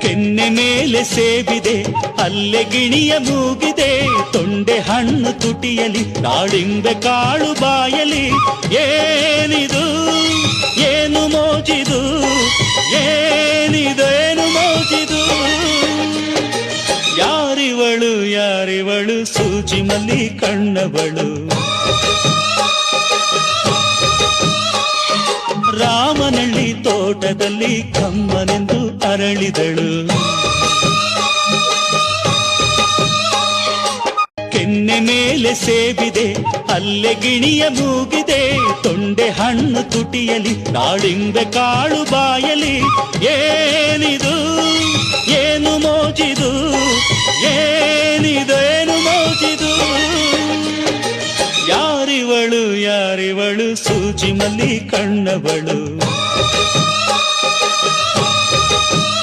ಕೆನ್ನೆ ಮೇಲೆ ಸೇಬಿದೆ, ಅಲ್ಲೆ ಗಿಣಿಯ ಮೂಗಿದೆ, ತೊಂಡೆ ಹಣ್ಣು ತುಟಿಯಲಿ, ದಾಳಿಂಬೆ ಕಾಳು ಬಾಯಲಿ. ಏನಿದು ಏನು ಮೋಜಿದು, ಏನಿದೇನು ಮೋಜಿದು. ಯಾರಿವಳು ಯಾರಿವಳು, ಸೂಜಿ ಮಲ್ಲಿ ಕಣ್ಣವಳು. ರಾಮನಳ್ಳಿ ತೋಟದಲ್ಲಿ ಕಮ್ಮನೆಂದು ಅರಳಿದಳು. ಕೆನ್ನೆ ಮೇಲೆ ಸೇಬಿದೆ, ಅಲ್ಲೆ ಗಿಣಿಯ ಮೂಗಿದೆ, ತೊಂಡೆ ಹಣ್ಣು ತುಟಿಯಲಿ, ದಾಳಿಂಬೆ ಕಾಳು ಬಾಯಲಿ. ಏನಿದು ಏನು ಮೋಜಿದು, ಏನಿದೇನು ಮೋಜಿದು. ಯಾರಿವಳು ಯಾರಿವಳು, ಸೂಜಿ ಮಲ್ಲಿ ಕಣ್ಣವಳು.